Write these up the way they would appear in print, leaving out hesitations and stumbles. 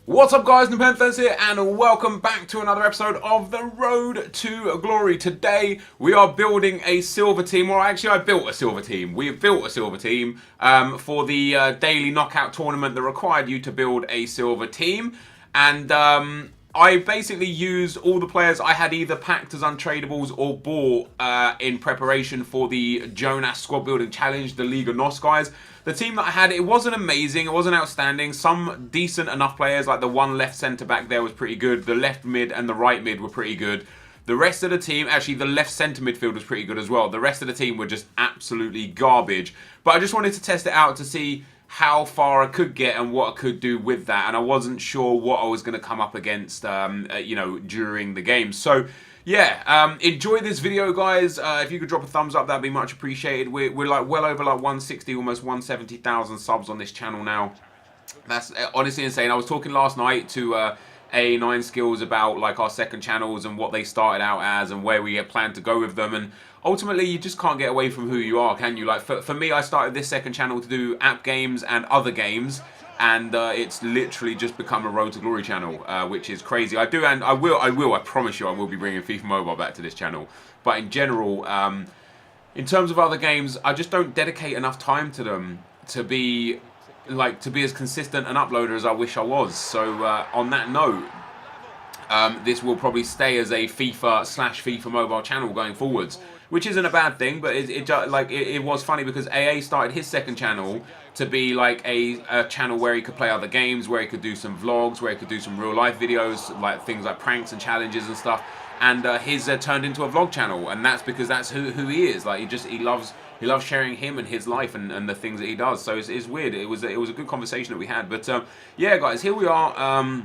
What's up guys, NepentheZ here and welcome back to another episode of The Road to Glory. Today we are building a silver team, or actually I built a silver team. We have built a silver team for the daily knockout tournament that required you to build a silver team. And I basically used all the players I had either packed as untradables or bought in preparation for the Jonas squad building challenge, the Liga NOS guys. The team that I had, it wasn't amazing, it wasn't outstanding. Some decent enough players, like the one left centre back there was pretty good. The left mid and the right mid were pretty good. The rest of the team, actually the left centre midfield was pretty good as well. The rest of the team were just absolutely garbage. But I just wanted to test it out to see how far I could get and what I could do with that. And I wasn't sure what I was going to come up against, during the game. So yeah, enjoy this video, guys. If you could drop a thumbs up, that'd be much appreciated. We're like well over like 160, almost 170,000 subs on this channel now. That's honestly insane. I was talking last night to A9 Skills about like our second channels and what they started out as and where we had planned to go with them. And ultimately, you just can't get away from who you are, can you? Like for me, I started this second channel to do app games and other games. And it's literally just become a Road to Glory channel, which is crazy. I promise you, I will be bringing FIFA Mobile back to this channel. But in general, in terms of other games, I just don't dedicate enough time to them to be as consistent an uploader as I wish I was. So on that note, this will probably stay as a FIFA Mobile channel going forwards, which isn't a bad thing, but it was funny because AA started his second channel to be like a channel where he could play other games, where he could do some vlogs, where he could do some real life videos, like things like pranks and challenges and stuff. And his turned into a vlog channel, and that's because that's who he is. Like he loves sharing him and his life and the things that he does. So it's weird. It was a good conversation that we had. But yeah, guys, here we are.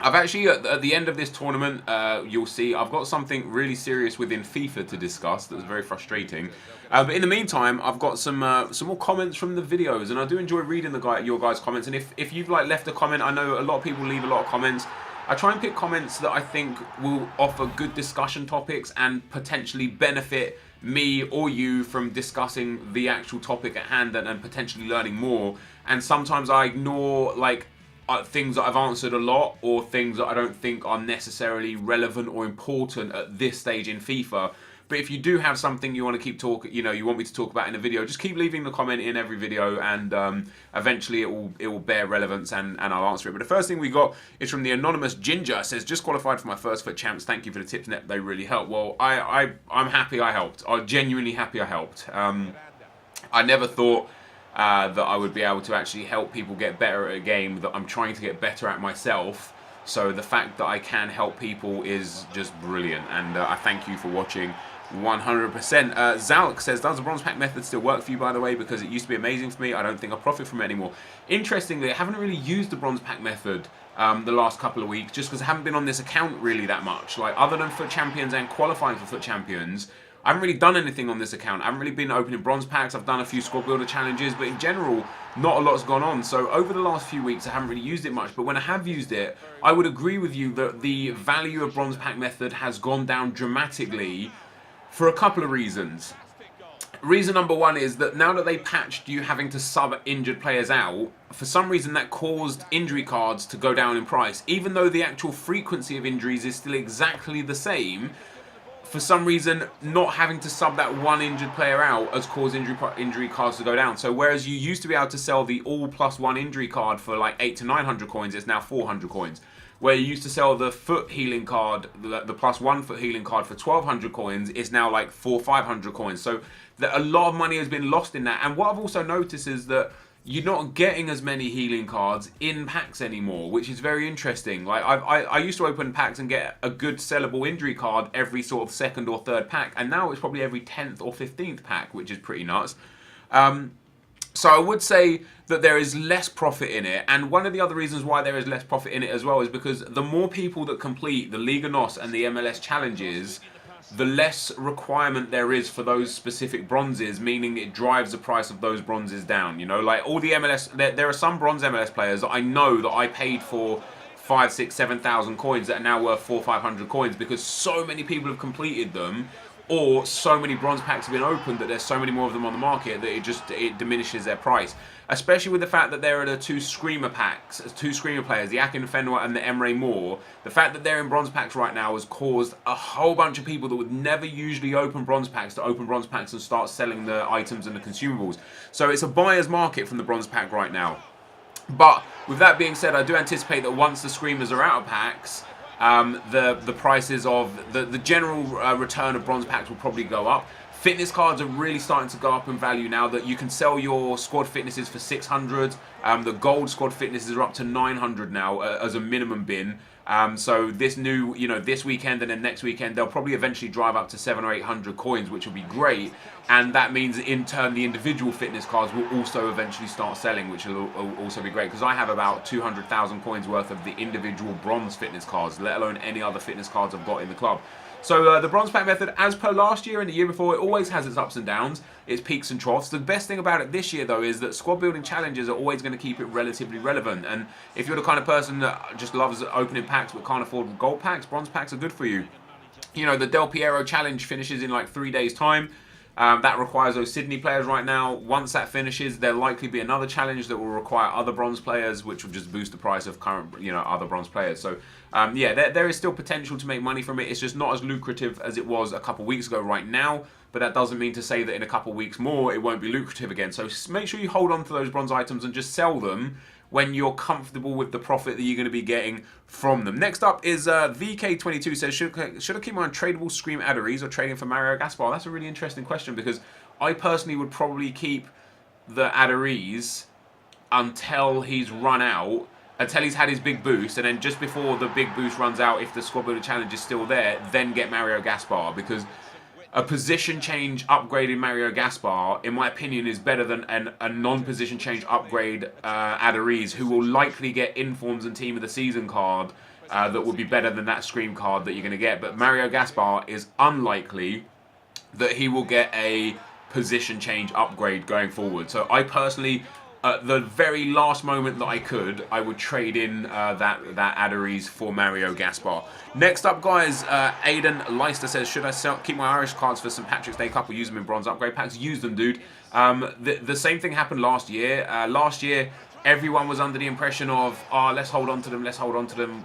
I've actually, at the end of this tournament, you'll see, I've got something really serious within FIFA to discuss that's very frustrating. But in the meantime, I've got some more comments from the videos, and I do enjoy reading your guys' comments. And if you've like left a comment, I know a lot of people leave a lot of comments. I try and pick comments that I think will offer good discussion topics and potentially benefit me or you from discussing the actual topic at hand and potentially learning more. And sometimes I ignore like things that I've answered a lot, or things that I don't think are necessarily relevant or important at this stage in FIFA. But if you do have something you want to keep talking, you want me to talk about in a video, just keep leaving the comment in every video, and eventually it will bear relevance and I'll answer it. But the first thing we got is from the anonymous Ginger. It says, just qualified for my first foot champs. Thank you for the tips, Nep. They really helped. Well, I'm happy I helped. I'm genuinely happy I helped. I never thought that I would be able to actually help people get better at a game that I'm trying to get better at myself. So the fact that I can help people is just brilliant, and I thank you for watching 100%. Zalk says, does the bronze pack method still work for you, by the way? Because it used to be amazing for me. I don't think I profit from it anymore. Interestingly, I haven't really used the bronze pack method the last couple of weeks, just because I haven't been on this account really that much. Like, other than FUT Champions and qualifying for FUT Champions, I haven't really done anything on this account. I haven't really been opening bronze packs. I've done a few squad builder challenges, but in general, not a lot's gone on. So over the last few weeks, I haven't really used it much. But when I have used it, I would agree with you that the value of bronze pack method has gone down dramatically for a couple of reasons. Reason number one is that now that they patched you having to sub injured players out, for some reason that caused injury cards to go down in price. Even though the actual frequency of injuries is still exactly the same, for some reason, not having to sub that one injured player out has caused injury cards to go down. So whereas you used to be able to sell the all plus one injury card for like 800 to 900 coins, it's now 400 coins. Where you used to sell the foot healing card, the plus 1 foot healing card for 1200 coins, it's now like 500 coins. So a lot of money has been lost in that. And what I've also noticed is that you're not getting as many healing cards in packs anymore, which is very interesting. Like I used to open packs and get a good sellable injury card every sort of second or third pack, and now it's probably every 10th or 15th pack, which is pretty nuts. So I would say that there is less profit in it, and one of the other reasons why there is less profit in it as well is because the more people that complete the Liga NOS and the MLS challenges, the less requirement there is for those specific bronzes, meaning it drives the price of those bronzes down. Like all the MLS, there are some bronze MLS players that I know that I paid for 5, 6, 7,000 coins that are now worth 400, 500 coins because so many people have completed them. or so many bronze packs have been opened that there's so many more of them on the market that it diminishes their price. Especially with the fact that there are the two Screamer packs, two Screamer players, the Akin Fenwa and the Emre Moore. The fact that they're in bronze packs right now has caused a whole bunch of people that would never usually open bronze packs to open bronze packs and start selling the items and the consumables. So it's a buyer's market from the bronze pack right now. But with that being said, I do anticipate that once the Screamers are out of packs, the prices of the general return of bronze packs will probably go up. Fitness cards are really starting to go up in value now that you can sell your squad fitnesses for 600. The gold squad fitnesses are up to 900 now as a minimum bin. So this new, this weekend and then next weekend, they'll probably eventually drive up to 700 or 800 coins, which will be great. And that means in turn the individual fitness cards will also eventually start selling, which will also be great, because I have about 200,000 coins worth of the individual bronze fitness cards, let alone any other fitness cards I've got in the club. So the bronze pack method, as per last year and the year before, it always has its ups and downs, its peaks and troughs. The best thing about it this year, though, is that squad building challenges are always going to keep it relatively relevant. And if you're the kind of person that just loves opening packs but can't afford gold packs, bronze packs are good for you. The Del Piero challenge finishes in like 3 days' time. That requires those Sydney players right now. Once that finishes, there'll likely be another challenge that will require other bronze players, which will just boost the price of current, other bronze players. So, yeah, there is still potential to make money from it. It's just not as lucrative as it was a couple weeks ago right now. But that doesn't mean to say that in a couple weeks more, it won't be lucrative again. So make sure you hold on to those bronze items and just sell them when you're comfortable with the profit that you're going to be getting from them. Next up is VK22 says, should I keep my untradeable Scream Adderies or trading for Mario Gaspar? That's a really interesting question, because I personally would probably keep the Adderies until he's run out, until he's had his big boost, and then just before the big boost runs out, if the squad builder challenge is still there, then get Mario Gaspar, because a position change upgrade in Mario Gaspar, in my opinion, is better than a non-position change upgrade Adderies, who will likely get Informs and Team of the Season card that would be better than that Scream card that you're going to get. But Mario Gaspar is unlikely that he will get a position change upgrade going forward. So I personally, at the very last moment that I would trade in that Adderies for Mario Gaspar. Next up, guys, Aidan Leister says, should I keep my Irish cards for St. Patrick's Day Cup or use them in bronze upgrade packs? Use them, dude. The same thing happened last year. Last year, everyone was under the impression of, let's hold on to them, let's hold on to them.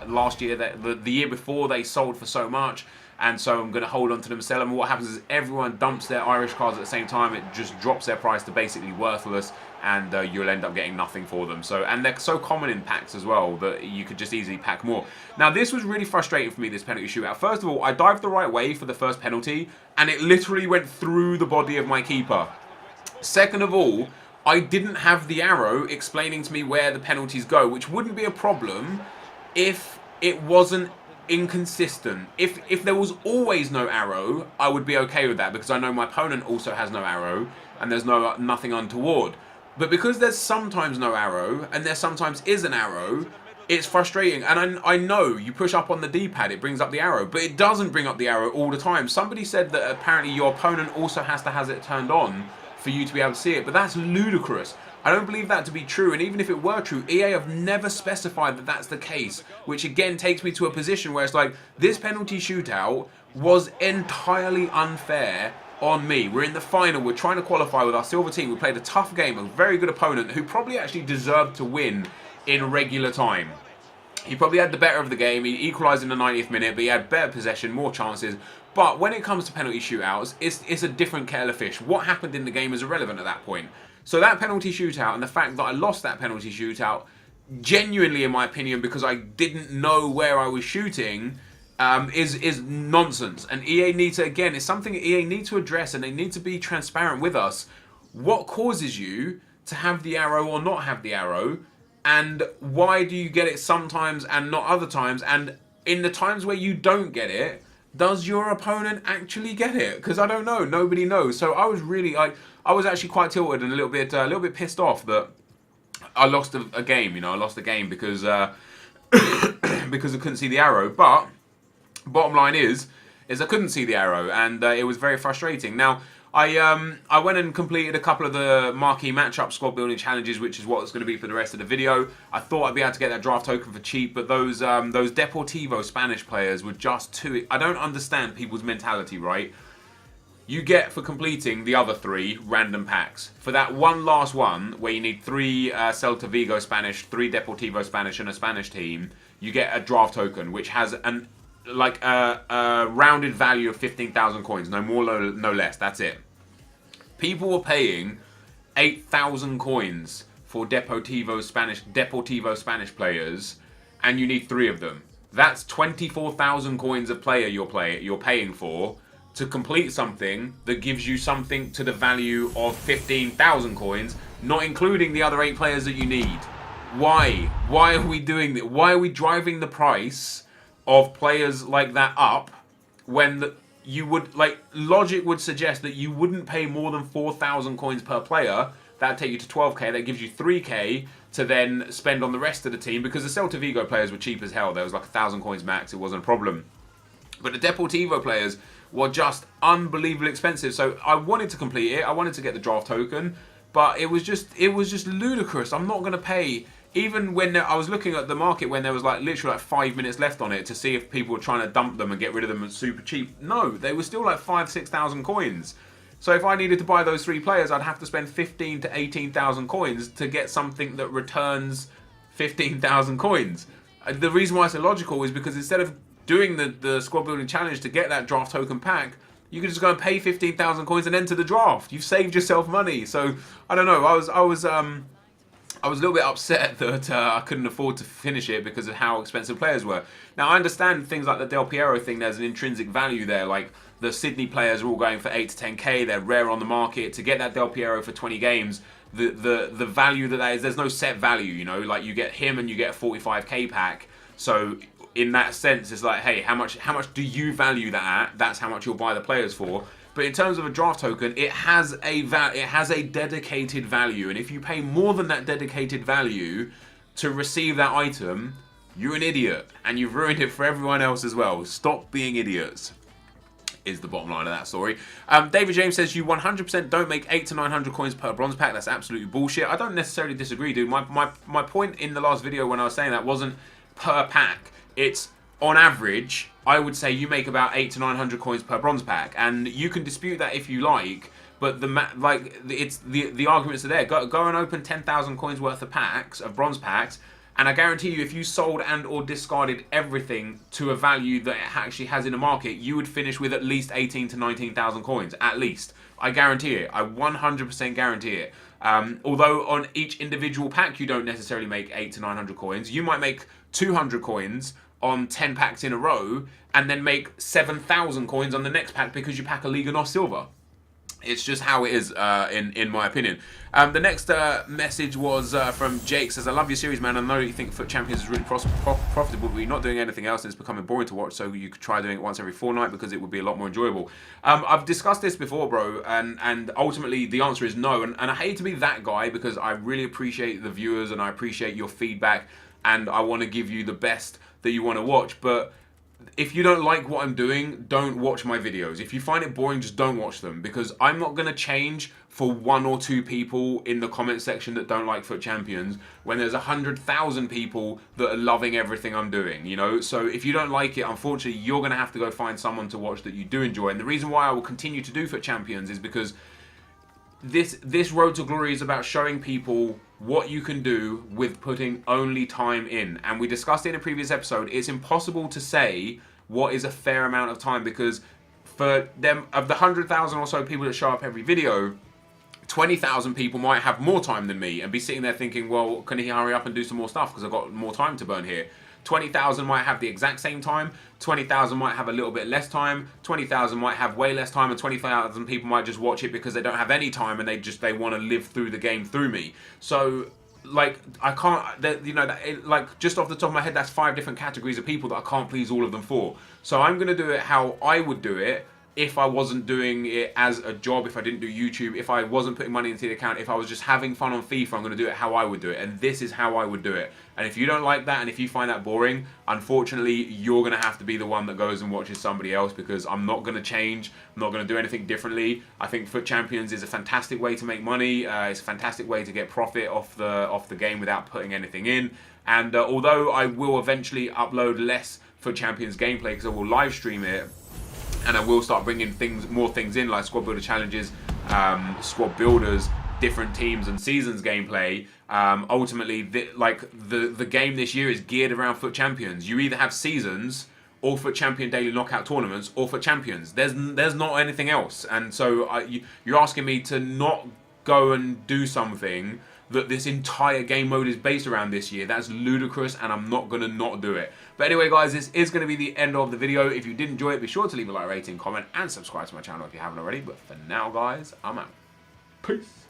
Last year, the year before, they sold for so much. And so I'm going to hold on to them, sell them. And what happens is everyone dumps their Irish cards at the same time. It just drops their price to basically worthless, and you'll end up getting nothing for them. So, and they're so common in packs as well that you could just easily pack more. Now, this was really frustrating for me, this penalty shootout. First of all, I dived the right way for the first penalty, and it literally went through the body of my keeper. Second of all, I didn't have the arrow explaining to me where the penalties go, which wouldn't be a problem if it wasn't inconsistent. If there was always no arrow, I would be okay with that, because I know my opponent also has no arrow and there's nothing untoward. But because there's sometimes no arrow and there sometimes is an arrow, it's frustrating. And I know you push up on the D-pad, it brings up the arrow, but it doesn't bring up the arrow all the time. Somebody said that apparently your opponent also has to have it turned on for you to be able to see it, but that's ludicrous. I don't believe that to be true, and even if it were true, EA have never specified that that's the case, which again takes me to a position where it's like, this penalty shootout was entirely unfair on me. We're in the final, we're trying to qualify with our silver team, we played a tough game, a very good opponent who probably actually deserved to win in regular time. He probably had the better of the game, he equalised in the 90th minute, but he had better possession, more chances. But when it comes to penalty shootouts, it's a different kettle of fish. What happened in the game is irrelevant at that point. So that penalty shootout and the fact that I lost that penalty shootout, genuinely in my opinion, because I didn't know where I was shooting, is nonsense. And EA need to, again, it's something EA need to address, and they need to be transparent with us. What causes you to have the arrow or not have the arrow? And why do you get it sometimes and not other times? And in the times where you don't get it, does your opponent actually get it? Because I don't know. Nobody knows. So I was really, I was actually quite tilted and a little bit pissed off that I lost a game. I lost the game because because I couldn't see the arrow. But bottom line is I couldn't see the arrow, and it was very frustrating. Now, I went and completed a couple of the marquee matchup squad building challenges, which is what it's going to be for the rest of the video. I thought I'd be able to get that draft token for cheap, but those Deportivo Spanish players were just too... I don't understand people's mentality, right? You get, for completing the other 3 random packs. For that one last one, where you need 3 Celta Vigo Spanish, 3 Deportivo Spanish, and a Spanish team, you get a draft token, which has an a rounded value of 15,000 coins. No more, no less. That's it. People were paying 8,000 coins for Deportivo Spanish players, and you need 3 of them. That's 24,000 coins a player you're paying for to complete something that gives you something to the value of 15,000 coins, not including the other 8 players that you need. Why? Why are we doing that? Why are we driving the price of players like that up when you would, like, logic would suggest that you wouldn't pay more than 4,000 coins per player? That'd take you to 12k. That gives you 3k to then spend on the rest of the team, because the Celta Vigo players were cheap as hell. There was like 1,000 coins max. It wasn't a problem. But the Deportivo players were just unbelievably expensive. So I wanted to complete it. I wanted to get the draft token, but it was just ludicrous. I'm not going to pay. Even when I was looking at the market when there was like literally like 5 minutes left on it to see if people were trying to dump them and get rid of them super cheap. No, they were still like 5,000-6,000 coins. So if I needed to buy those 3 players, I'd have to spend 15,000 to 18,000 coins to get something that returns 15,000 coins. The reason why it's illogical is because instead of doing the squad building challenge to get that draft token pack, you could just go and pay 15,000 coins and enter the draft. You've saved yourself money. So I don't know. I was a little bit upset that I couldn't afford to finish it because of how expensive players were. Now, I understand things like the Del Piero thing, there's an intrinsic value there. Like, the Sydney players are all going for 8 to 10k. They're rare on the market. To get that Del Piero for 20 games, the value that is, there's no set value, you know? Like, you get him and you get a 45k pack. So, in that sense, it's like, hey, how much do you value that at? That's how much you'll buy the players for. But in terms of a draft token, it has a dedicated value, and if you pay more than that dedicated value to receive that item, you're an idiot, and you've ruined it for everyone else as well. Stop being idiots, is the bottom line of that story. David James says you 100% don't make 800 to 900 coins per bronze pack. That's absolutely bullshit. I don't necessarily disagree, dude. My point in the last video when I was saying that wasn't per pack. It's on average, I would say you make about 800 to 900 coins per bronze pack, and you can dispute that if you like. But the arguments are there. Go and open 10,000 coins worth of packs, of bronze packs, and I guarantee you, if you sold and or discarded everything to a value that it actually has in the market, you would finish with at least 18 to 19,000 coins, at least. I guarantee it. I 100% guarantee it. Although on each individual pack you don't necessarily make 800 to 900 coins, you might make 200 coins on 10 packs in a row, and then make 7,000 coins on the next pack because you pack a Liga NOS Silver. It's just how it is, in my opinion. The next message was from Jake. Says, I love your series, man. I know you think Foot Champions is really profitable, but you're not doing anything else, and it's becoming boring to watch, so you could try doing it once every fortnight because it would be a lot more enjoyable. I've discussed this before, bro, and ultimately the answer is no. And I hate to be that guy because I really appreciate the viewers and I appreciate your feedback, and I want to give you the best that you want to watch. But if you don't like what I'm doing, don't watch my videos. If you find it boring, just don't watch them, because I'm not going to change for 1 or 2 people in the comment section that don't like Foot Champions when there's 100,000 people that are loving everything I'm doing, you know? So if you don't like it, unfortunately, you're going to have to go find someone to watch that you do enjoy. And the reason why I will continue to do Foot Champions is because this road to glory is about showing people what you can do with putting only time in. And we discussed it in a previous episode. It's impossible to say what is a fair amount of time, because for them, of the 100,000 or so people that show up every video, 20,000 people might have more time than me and be sitting there thinking, well, can he hurry up and do some more stuff because I've got more time to burn here. 20,000 might have the exact same time, 20,000 might have a little bit less time, 20,000 might have way less time, and 20,000 people might just watch it because they don't have any time and they want to live through the game through me. So, like, I can't, you know, like, just off the top of my head, that's 5 different categories of people that I can't please all of them for. So I'm going to do it how I would do it, if I wasn't doing it as a job, if I didn't do YouTube, if I wasn't putting money into the account, if I was just having fun on FIFA, I'm going to do it how I would do it. And this is how I would do it. And if you don't like that, and if you find that boring, unfortunately, you're going to have to be the one that goes and watches somebody else, because I'm not going to change. I'm not going to do anything differently. I think Foot Champions is a fantastic way to make money. It's a fantastic way to get profit off the game without putting anything in. And although I will eventually upload less Foot Champions gameplay, because I will live stream it, and I will start bringing more things in, like squad builder challenges, squad builders, different teams and seasons gameplay. Ultimately, the game this year is geared around Foot Champions. You either have seasons, or Foot Champion daily knockout tournaments, or Foot Champions. There's not anything else. And so you're asking me to not go and do something that this entire game mode is based around this year. That's ludicrous, and I'm not going to not do it. But anyway, guys, this is going to be the end of the video. If you did enjoy it, be sure to leave a like, rating, comment, and subscribe to my channel if you haven't already. But for now, guys, I'm out. Peace.